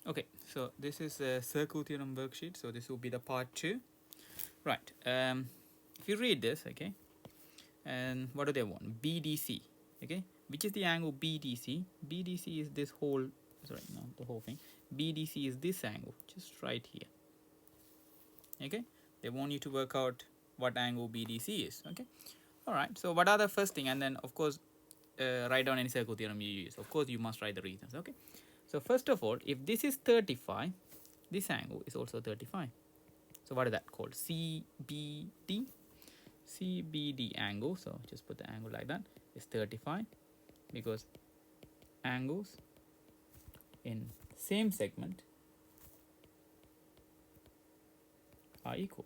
Okay, so this is a circle theorem worksheet. So this will be the part 2. Right. If you read this, okay, and what do they want? BDC. Okay, which is the angle BDC? BDC is this whole, sorry, not the whole thing. BDC is this angle, just right here. Okay, they want you to work out what angle BDC is. Okay, all right. So what are the first thing, and then of course write down any circle theorem you use. Of course, you must write the reasons. Okay, so first of all, if this is 35, this angle is also 35. So what is that called? CBD. CBD angle. So just put the angle like that. Is 35 because angles in same segment are equal.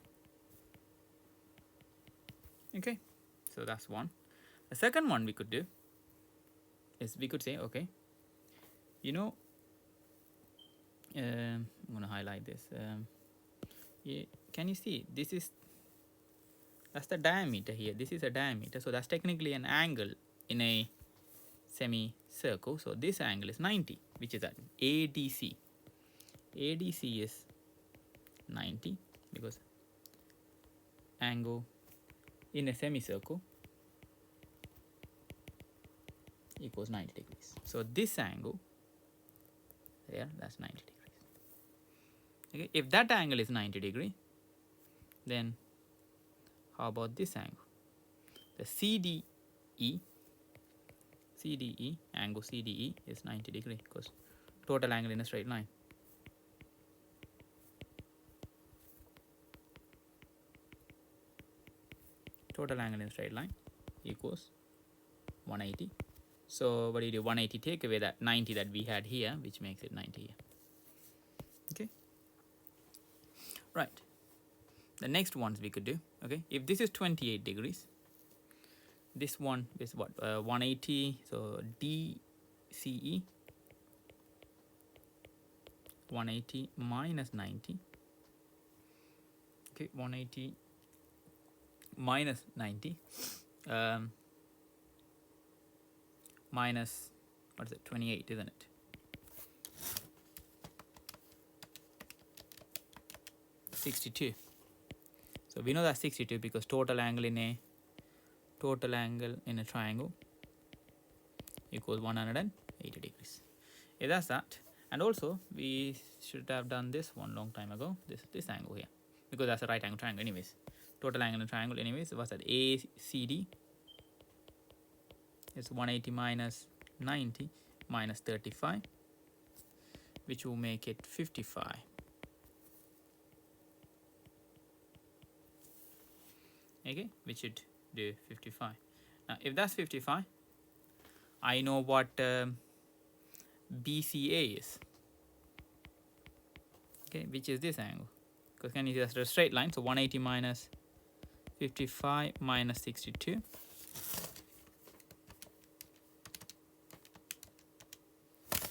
Okay, so that's one. The second one we could do is we could say, okay, you know, I'm going to highlight this. Yeah, can you see this is, that's the diameter here. This is a diameter, so that's technically an angle in a semicircle. So this angle is 90, which is at ADC. ADC is 90 because angle in a semicircle equals 90 degrees. So this angle there, that's 90 degrees. Okay, if that angle is 90 degree, then how about this angle? The CDE angle CDE is 90 degree because total angle in a straight line. Total angle in a straight line equals 180. So what do you do? 180 take away that 90 that we had here, which makes it 90 here. Okay. Right. The next ones we could do. Okay. If this is 28 degrees, this one is what? 180. So DCE 180 minus 90. Okay. 180 minus 90. Minus, what is it? 28, isn't it? $62. So we know that 62 because total angle in a triangle equals 180 degrees. Yeah, that's that. And also we should have done this one long time ago. This angle here, because that's a right angle triangle anyways. Total angle in a triangle anyways. What's that? ACD is 180 minus 90 minus 35, which will make it 55. Okay, we should do 55. Now, if that's 55, I know what BCA is. Okay, which is this angle. Because can you see that's a straight line? So 180 minus 55 minus 62.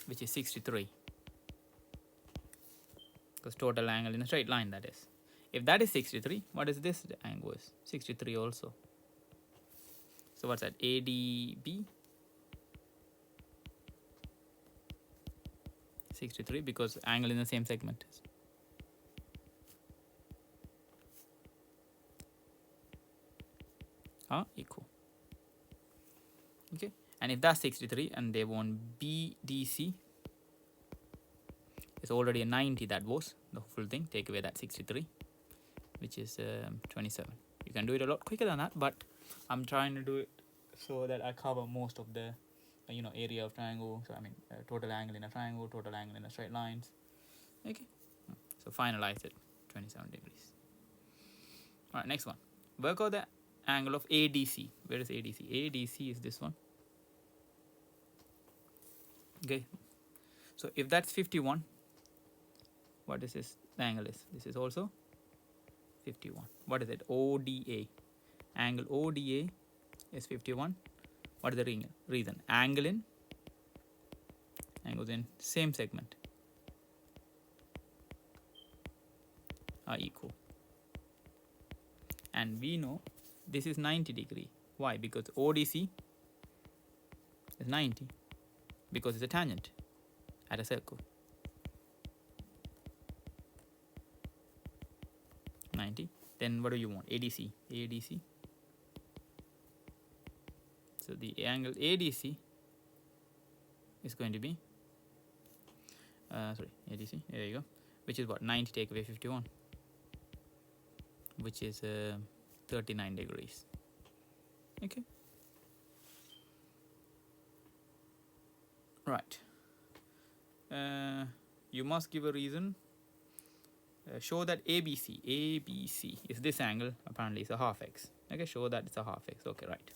Which is 63. Because total angle in a straight line, that is. If that is 63, what is this angle is? 63 also. So what's that? ADB 63 because angle in the same segment is. Equal. Okay, and if that's 63 and they want BDC, it's already a 90. That was the full thing. Take away that 63, which is 27. You can do it a lot quicker than that, but I'm trying to do it so that I cover most of the area of triangle. So I mean total angle in a triangle, total angle in a straight lines. Okay, so finalize it 27 degrees. All right, next one. Work out the angle of ADC. Where is ADC? ADC is this one. Okay, so if that's 51, what is this? The angle is, this is also 51. What is it? ODA. Angle ODA is 51. What is the reason? Angles in same segment are equal. And we know this is 90 degree. Why? Because ODC is 90 because it's a tangent at a circle. 90. Then what do you want? ADC. ADC. So the angle ADC is going to be, sorry, ADC, there you go, which is what? 90 take away 51, which is 39 degrees. Okay. Right. You must give a reason. Show that ABC is this angle. Apparently it's a half x. Okay, show that it's a half x. Okay, right.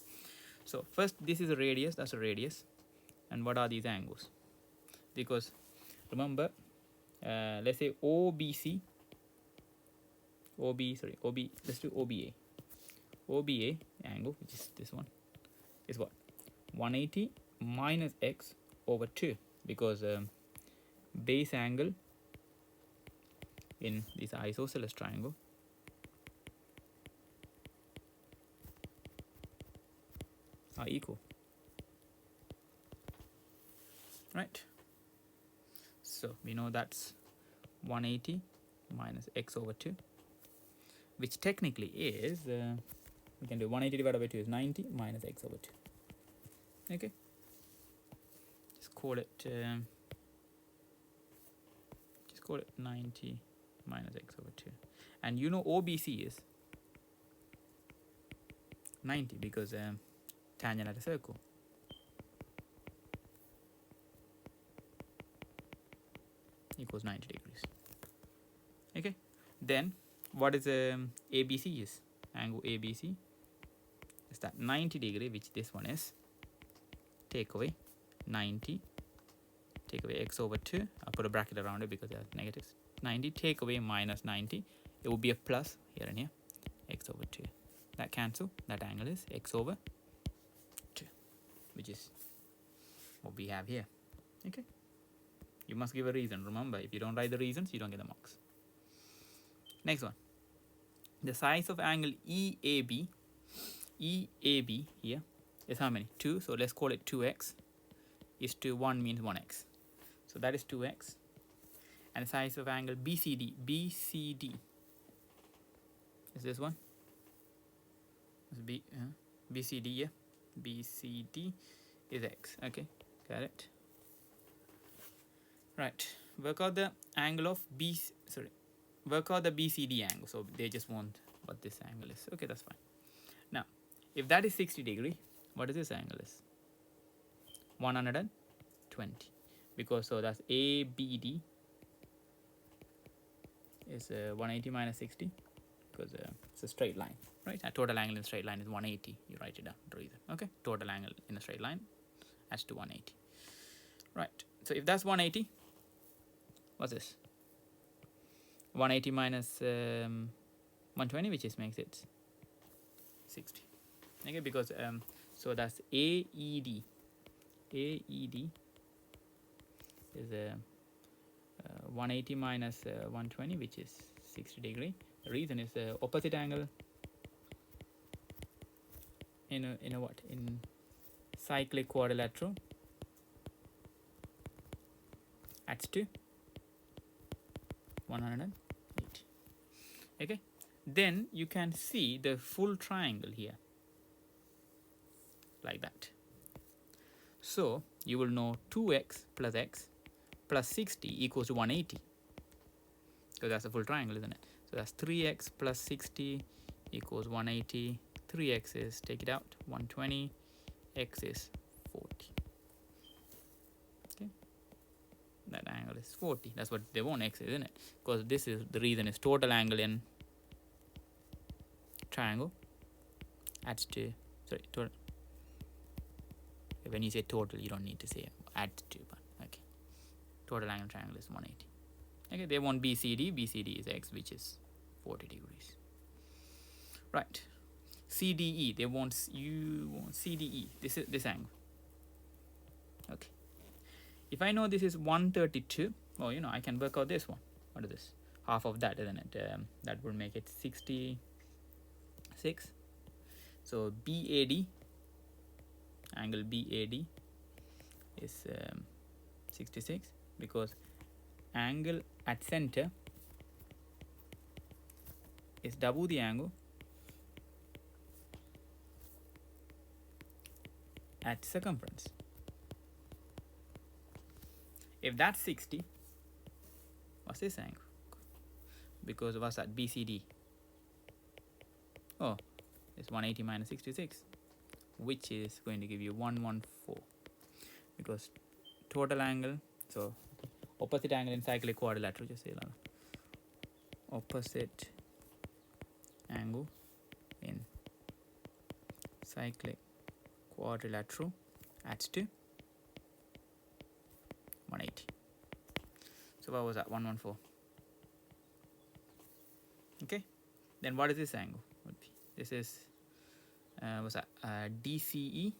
So first, this is a radius. That's a radius. And what are these angles? Because remember, let's say OBC, let's do OBA. OBA angle, which is this one, is what? 180 minus x over 2, because base angle in this isosceles triangle are equal, right? So we know that's 180 minus x over 2, which technically is, we can do 180 divided by 2 is 90 minus x over 2. Okay, just call it 90 minus x over 2. And you know OBC is 90 because tangent at a circle. Equals 90 degrees. Okay, then what is ABC is? Angle ABC is that 90 degree, which this one is, take away 90, take away x over 2. I'll put a bracket around it because there's negatives. 90 take away minus 90, it will be a plus here and here, x over 2. That cancel, that angle is x over 2, which is what we have here. Okay, you must give a reason. Remember, if you don't write the reasons, you don't get the marks. Next one, the size of angle EAB here is how many? 2. So let's call it 2x. Is to 1 means 1x. So that is 2x. And the size of angle BCD is this one. BCD, yeah. BCD is x. Okay, got it. Right. Work out the angle of work out the BCD angle. So they just want what this angle is. Okay, that's fine. Now, if that is 60 degree, what is this angle is? 120. Because so that's ABD is 180 minus 60, because it's a straight line, right? A total angle in a straight line is 180. You write it down, the reason. Okay, total angle in a straight line adds to 180. Right. So if that's 180, what's this? 180 minus 120, which is makes it 60. Okay, because so that's AED. AED is 180 minus 120, which is 60 degree. The reason is the opposite angle in a what? In cyclic quadrilateral adds to 180. Okay, then you can see the full triangle here like that. So you will know 2x plus x plus 60 equals to 180, because that's a full triangle, isn't it? So that's 3x plus 60 equals 180. 3x is, take it out, 120. X is 40. Okay, that angle is 40. That's what they want, x, isn't it? Because this is the reason is total angle in triangle adds to, sorry, total. When you say total, you don't need to say add to, but okay. Total angle triangle is 180. Okay, they want BCD. BCD is x, which is 40 degrees. Right. CDE, they want, you want CDE. This is this angle. Okay. If I know this is 132, oh, you know, I can work out this one. What is this? Half of that, isn't it? That would make it 66. So BAD, angle BAD is 66, because angle at center is double the angle at circumference. If that's 60, what's this angle? Because what's that? BCD. Oh, it's 180 minus 66, which is going to give you 114. Because total angle, so opposite angle in cyclic quadrilateral, just say that. Opposite angle in cyclic quadrilateral adds to 180. So what was that? 114. Okay. Then what is this angle? This is what's that? DCE.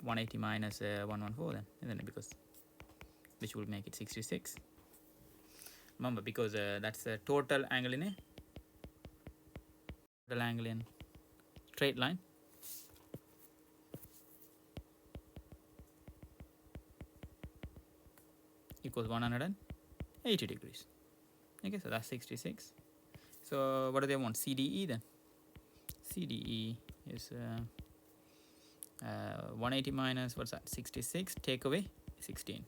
180 minus 114 then, isn't it? Because which will make it 66. Remember, because that's the total angle in straight line. Equals 180 degrees. Okay, so that's 66. So what do they want? CDE then. CDE is 180 minus, what's that? 66. Take away 16.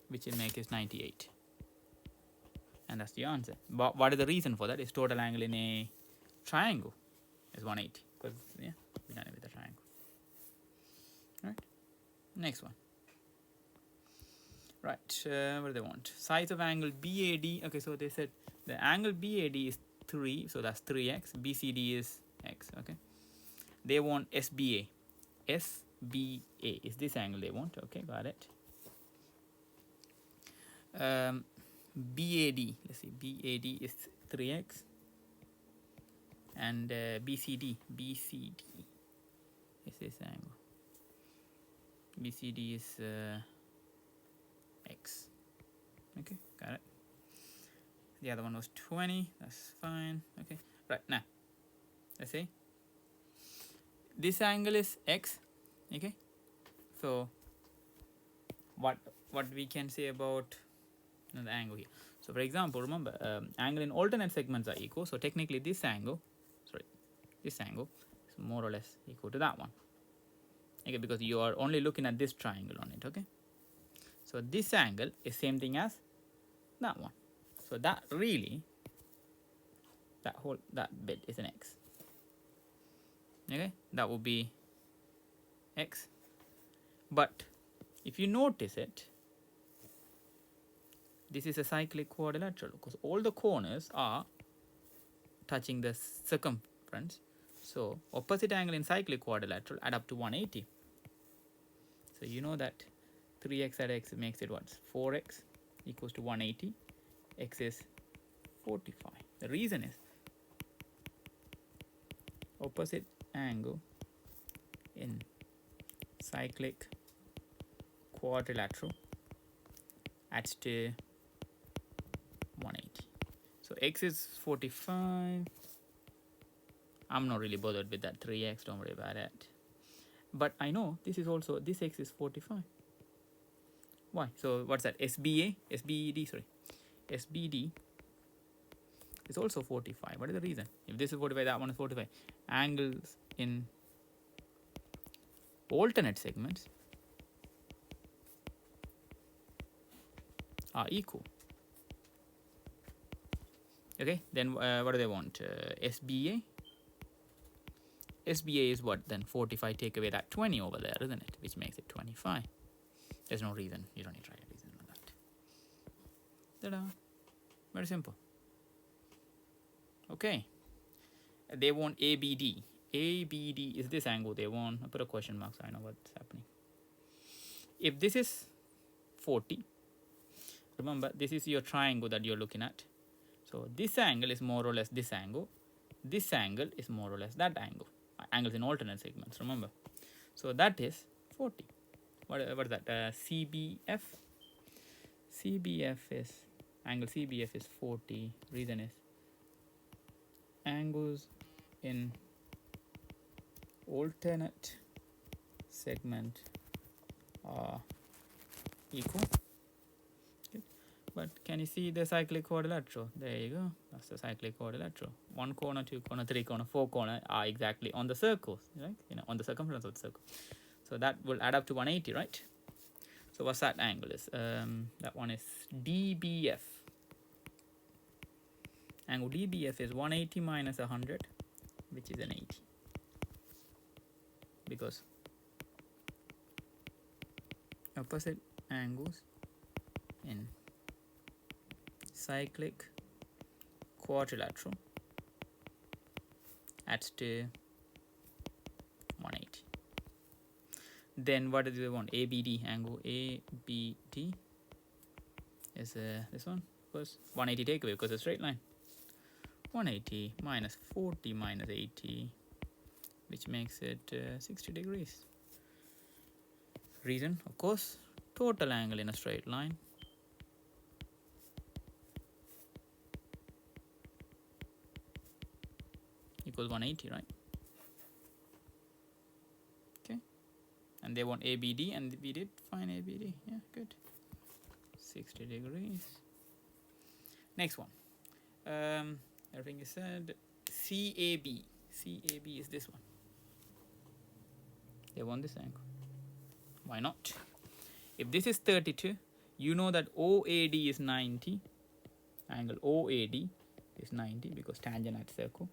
Which will make is 98. And that's the answer. But what is the reason for that? Is total angle in a triangle is 180. Because, yeah, we're done it with the triangle. Right? Next one. Right, what do they want? Size of angle BAD. Okay, so they said the angle BAD is 3, so that's 3x. BCD is x, okay. They want SBA. SBA is this angle they want. Okay, got it. BAD, let's see, BAD is 3x. And BCD is this angle. BCD is x. Okay, got it. The other one was 20. That's fine. Okay, right, now let's see, this angle is x. Okay, so what we can say about the angle here? So for example, remember, angle in alternate segments are equal, so technically this angle is more or less equal to that one. Okay, because you are only looking at this triangle on it. Okay, so this angle is same thing as that one. So that really, that bit is an x. Okay, that would be x. But if you notice it, this is a cyclic quadrilateral because all the corners are touching the circumference. So opposite angle in cyclic quadrilateral add up to 180. So you know that 3x at x makes it what? 4x equals to 180. X is 45. The reason is opposite angle in cyclic quadrilateral adds to 180. So x is 45. I'm not really bothered with that 3x, don't worry about it. But I know this is also, this x is 45. Why? So what's that? SBD is also 45. What is the reason? If this is 45, that one is 45. Angles in alternate segments are equal. Okay, then what do they want? SBA. SBA is what then? 45. Take away that 20 over there, isn't it? Which makes it 25. There's no reason. You don't need to write a reason on that. Ta-da. Very simple. Okay. They want ABD. ABD is this angle they want. I put a question mark so I know what's happening. If this is 40, remember this is your triangle that you're looking at. So this angle is more or less this angle. This angle is more or less that angle. Angles in alternate segments, remember. So that is 40. What is that? CBF. CBF is, angle CBF is 40. Reason is angles in alternate segment are equal. But can you see the cyclic quadrilateral? There you go. That's the cyclic quadrilateral. 1 corner, 2 corner, 3 corner, 4 corner are exactly on the circles, right? On the circumference of the circle. So that will add up to 180, right? So what's that angle is? That one is DBF. Angle DBF is 180 minus 100, which is an 80. Because opposite angles in cyclic quadrilateral adds to 180. Then what do we want? ABD angle. ABD is this one. Of course, 180 take away because it's a straight line. 180 minus 40 minus 80, which makes it 60 degrees. Reason, of course, total angle in a straight line equals 180, right? Okay. And they want ABD, and we did find ABD. Yeah, good. 60 degrees. Next one. Everything is said. CAB. CAB is this one. They want this angle. Why not? If this is 32, you know that OAD is 90. Angle OAD is 90 because tangent at circle.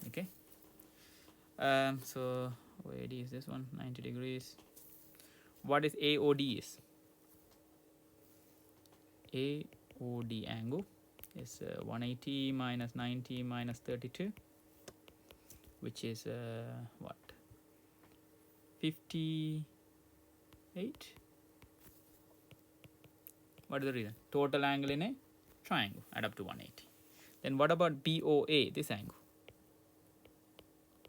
Okay. So OAD is this one, 90 degrees. What is AOD is? AOD angle is 180 minus 90 minus 32, which is what? 58. What is the reason? Total angle in a triangle add up to 180. Then what about BOA, this angle?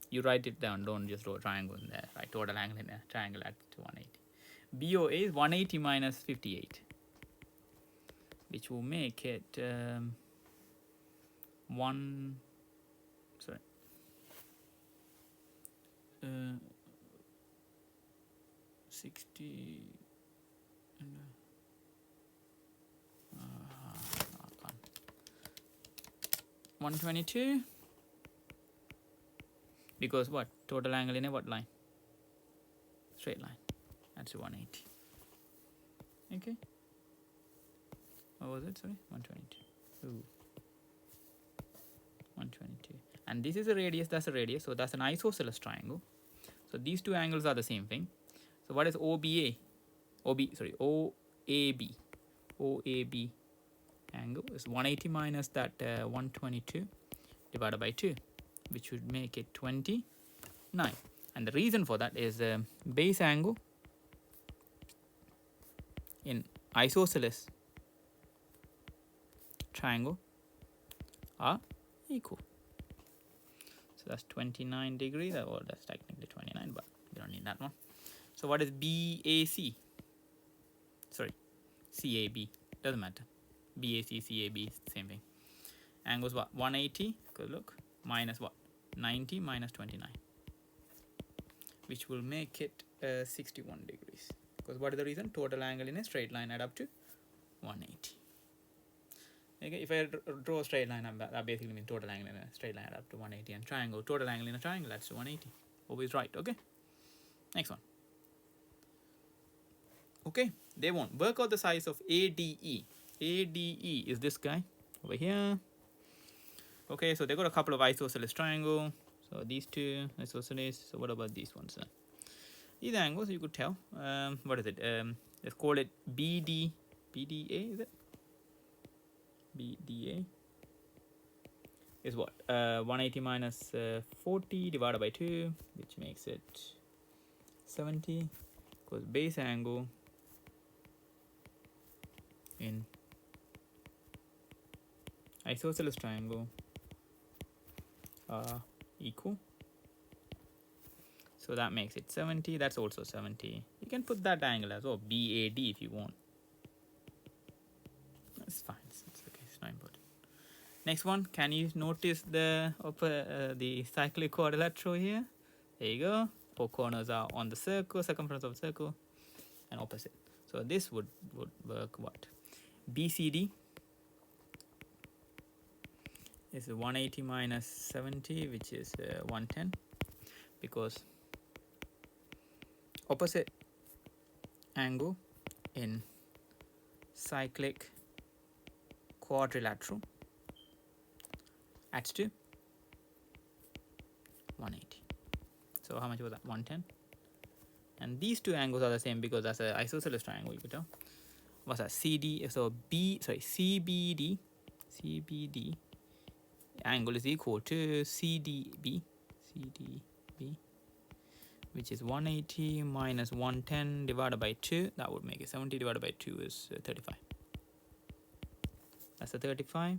You write it down, don't just draw a triangle in there. Right, total angle in a triangle add to 180. BOA is 180 minus 58, which will make it 60 and 122, because what? Total angle in a what line? Straight line. That's 180. Okay. What was it? Sorry, 122. Ooh. 122. And this is a radius, that's a radius. So that's an isosceles triangle. So these two angles are the same thing. So what is OBA? OAB. OAB angle is 180 minus that 122 divided by 2, which would make it 29. And the reason for that is base angle in isosceles triangle are equal. So that's 29 degrees, or that's technically 29, but we don't need that one. So what is BAC? Sorry, CAB, doesn't matter. BAC, CAB is the same thing. Angles what? 180, because look, minus what? 90 minus 29, which will make it 61 degrees. Because what is the reason? Total angle in a straight line add up to 180. Okay, if I draw a straight line, that basically means total angle in a straight line add up to 180, and triangle, total angle in a triangle adds to 180. Always right, okay? Next one. Okay, they want work out the size of ADE. ADE is this guy over here. Okay, so they got a couple of isosceles triangle. So these two isosceles. So what about these ones? These angles you could tell. What is it? Let's call it BD. BDA, is it? BDA is what? 180 minus 40 divided by 2, which makes it 70. Because base angle in isosceles triangle are equal. So that makes it 70. That's also 70. You can put that angle as well, BAD, if you want. That's fine. It's okay. It's not important. Next one. Can you notice the cyclic quadrilateral here? There you go. four corners are on the circle, circumference of the circle, and opposite. So this would work what? BCD is 180 minus 70, which is 110, because opposite angle in cyclic quadrilateral adds to 180. So how much was that? 110. And these two angles are the same because that's an isosceles triangle, you could tell. What's that? CBD angle is equal to CDB, which is 180 minus 110 divided by 2. That would make it 70 divided by 2 is 35. That's a 35.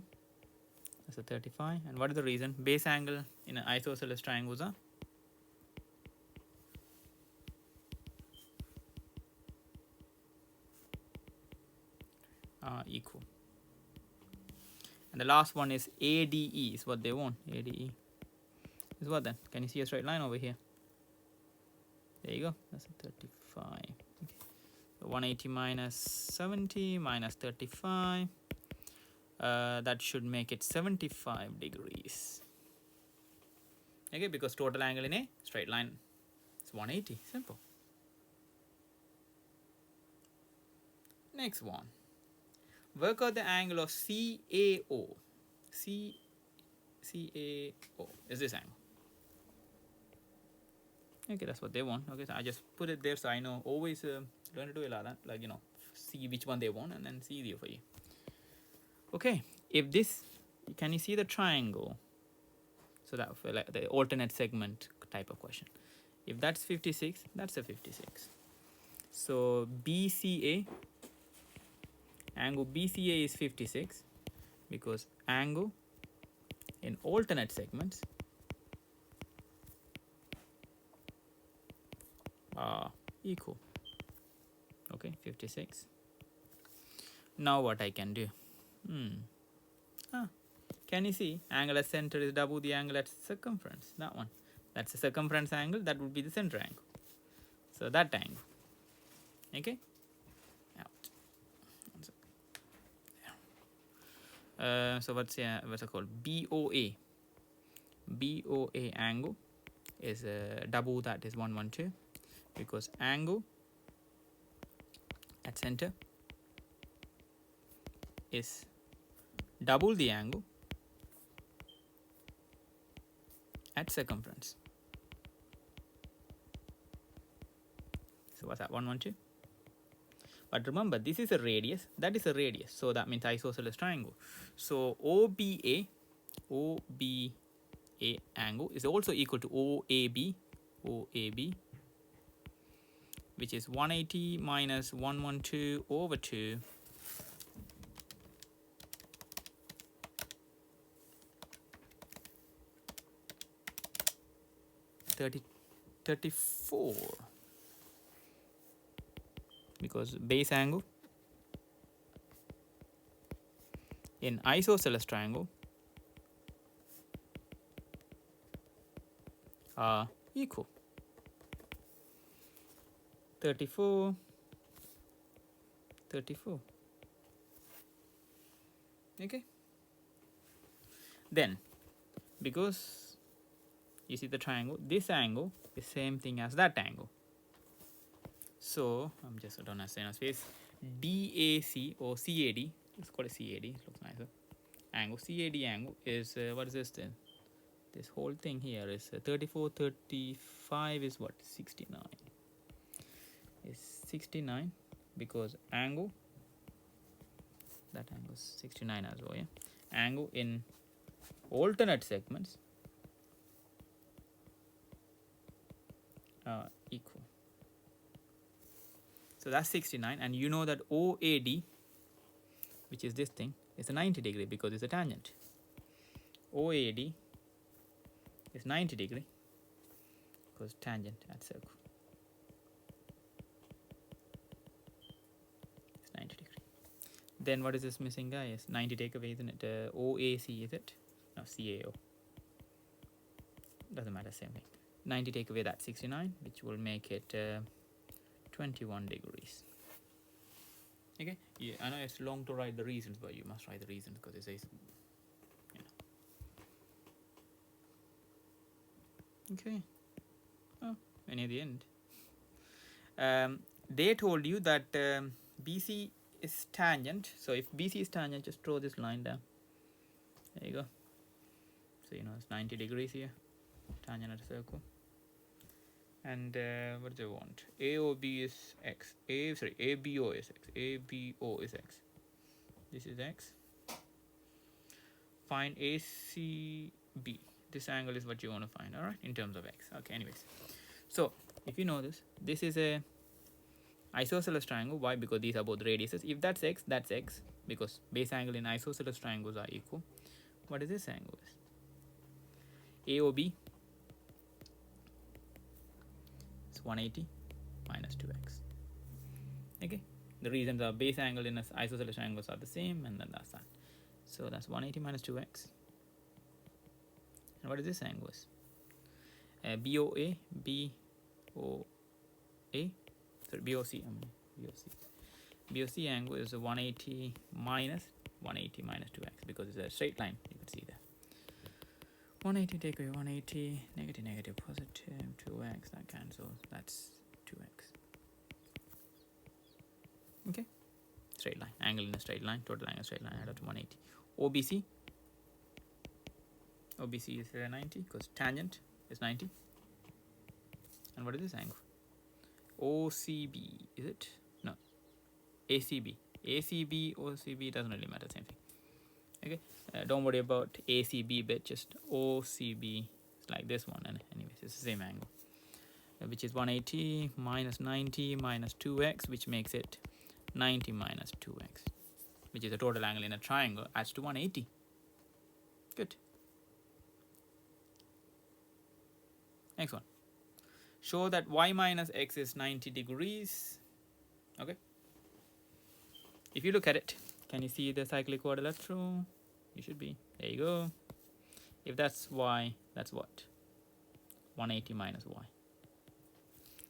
That's a 35. And what is the reason? Base angle in an isosceles triangles are equal. And the last one is ADE is what they want. ADE is what then? Can you see a straight line over here? There you go. That's a 35. Okay. So 180 minus 70 minus 35. That should make it 75 degrees. Okay, because total angle in a straight line is 180. Simple. Next one. Work out the angle of CAO. CAO is this angle. Okay, that's what they want. Okay, so I just put it there so I know. Always learn to do it like that. Like, see which one they want and then it's easier for you. Okay, if this, can you see the triangle? So that for like the alternate segment type of question. If that's 56, that's a 56. So BCA, angle BCA is 56 because angle in alternate segments are equal. Okay, 56. Now what I can do? Can you see angle at center is double the angle at circumference? That one. That's the circumference angle. That would be the center angle. So that angle. Okay. Out. So what's it called? BOA. BOA angle is double that is 112 because angle at center is double the angle at circumference. So what's that? 112. But remember, this is a radius. That is a radius. So that means isosceles triangle. So OBA angle is also equal to OAB, which is 180 minus 112 over 2. 34, because base angle in isosceles triangle are equal. 34. Okay. Then, because you see the triangle, this angle is same thing as that angle. So I'm just don't have space. DAC or CAD, let's call it CAD, it looks nicer. Angle CAD angle is what is this then? This whole thing here is 34, 35 is what? 69. Is 69 because angle, that angle is 69 as well, yeah. Angle in alternate segments equal. So that's 69, and you know that OAD, which is this thing, is a 90 degree because it's a tangent. OAD is 90 degree because tangent at circle. It's 90 degree. Then what is this missing guy? Is 90 take away, isn't it? OAC, is it? No, CAO. Doesn't matter, same thing. 90 take away that 69, which will make it 21 degrees. Okay, yeah, I know it's long to write the reasons, but you must write the reasons because it says, okay, oh, we're near the end. They told you that BC is tangent. So if BC is tangent, just draw this line down. There you go. So you know it's 90 degrees here, tangent at a circle. And what do they want? AOB is x. ABO is x. ABO is x. This is x. Find ACB. This angle is what you want to find, all right, in terms of x. Okay, anyways. So if you know this is a isosceles triangle. Why? Because these are both radiuses. If that's x, because base angle in isosceles triangles are equal. What is this angle? AOB is 180 minus 2x. Okay, the reasons are base angle in isosceles triangles are the same, and then that's that. So that's 180 minus 2x. And what is this angle? BOC. BOC angle is 180 minus 2x because it's a straight line. You can see that. 180 take away 180, negative, positive, 2x, that cancels, that's 2x. Okay, straight line, angle in a straight line, total angle straight line, add up to 180. OBC is 90 because tangent is 90. And what is this angle? OCB, is it? No, ACB. OCB doesn't really matter, same thing. Okay, don't worry about ACB bit, just OCB is like this one, and anyways it's the same angle, which is 180 minus 90 minus 2x, which makes it 90 minus 2x, which is the total angle in a triangle, adds to 180. Good. Next one. Show that y minus x is 90 degrees. Okay. If you look at it, can you see the cyclic quadrilateral? You should be. There you go. If that's y, that's what? 180 minus y.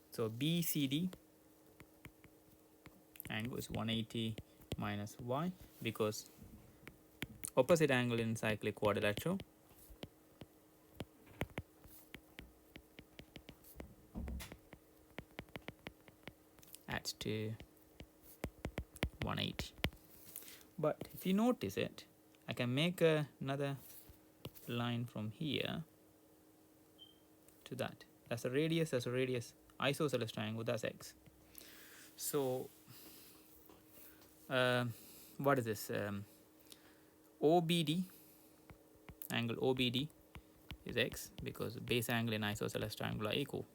So BCD angle is 180 minus y because opposite angle in cyclic quadrilateral adds to 180. But if you notice it, I can make another line from here to that. That's a radius, isosceles triangle, that's x. So what is this? OBD, angle OBD is x because base angle in isosceles triangle are equal.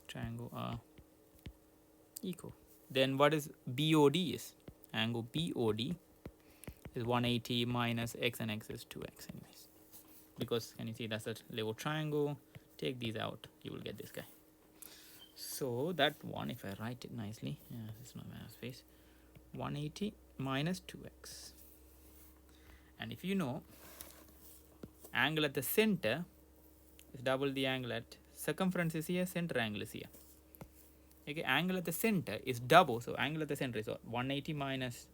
Triangle are equal. Then what is BOD is? Angle BOD is 180 minus x, and x is 2x anyways. Because can you see that's a level triangle? Take these out, you will get this guy. So that one, if I write it nicely, yeah, this is not my space, 180 minus 2x. And if you know, angle at the center is double the angle at circumference is here, center angle is here. Okay, angle at the center is double, so angle at the center is 180 minus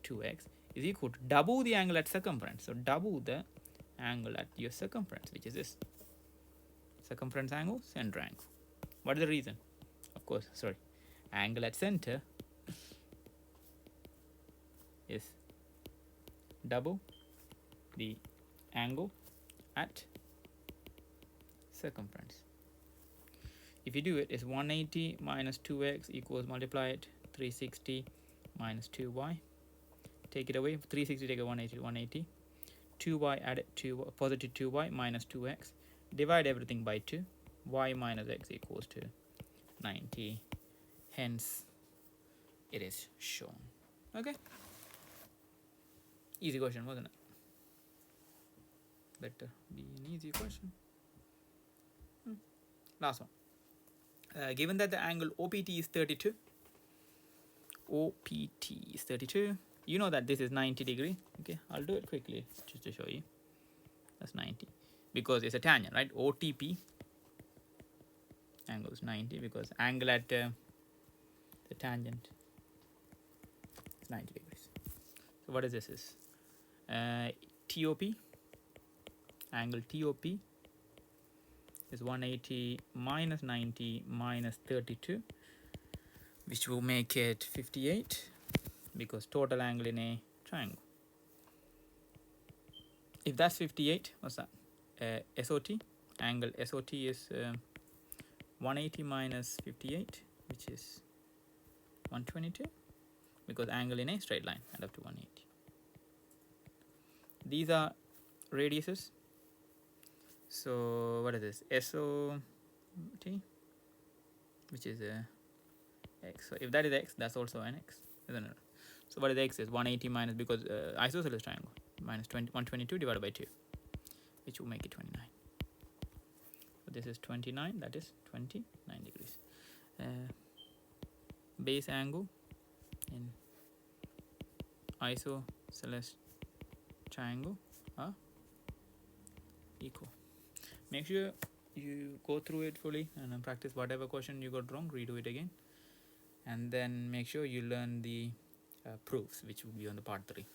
2x is equal to double the angle at circumference. So double the angle at your circumference, which is this circumference angle, center angle. What is the reason? Of course, sorry, angle at center is double the angle at circumference. If you do it, it's 180 minus 2x equals, multiply it, 360 minus 2y. Take it away, 360 take a 180, 2y add it to positive 2y minus 2x. Divide everything by 2. Y minus x equals to 90. Hence, it is shown. Okay. Easy question, wasn't it? Better be an easy question. Last one. Given that the angle OPT is 32, you know that this is 90 degree. Okay, I'll do it quickly just to show you. That's 90 because it's a tangent, right? OTP angle is 90 because angle at the tangent is 90 degrees. So what is this? Is TOP, angle TOP is 180 minus 90 minus 32, which will make it 58 because total angle in a triangle. If that's 58, what's that? SOT, angle SOT is 180 minus 58, which is 122, because angle in a straight line add up to 180. These are radiuses. So what is this? SOT, which is x. So if that is x, that's also an x, isn't it? So what is x is 180 minus, because isosceles triangle, minus 122 divided by 2, which will make it 29. So this is 29, that is 29 degrees. Base angle in isosceles triangle are equal. Make sure you go through it fully and practice whatever question you got wrong, redo it again, and then make sure you learn the proofs, which will be on the part 3.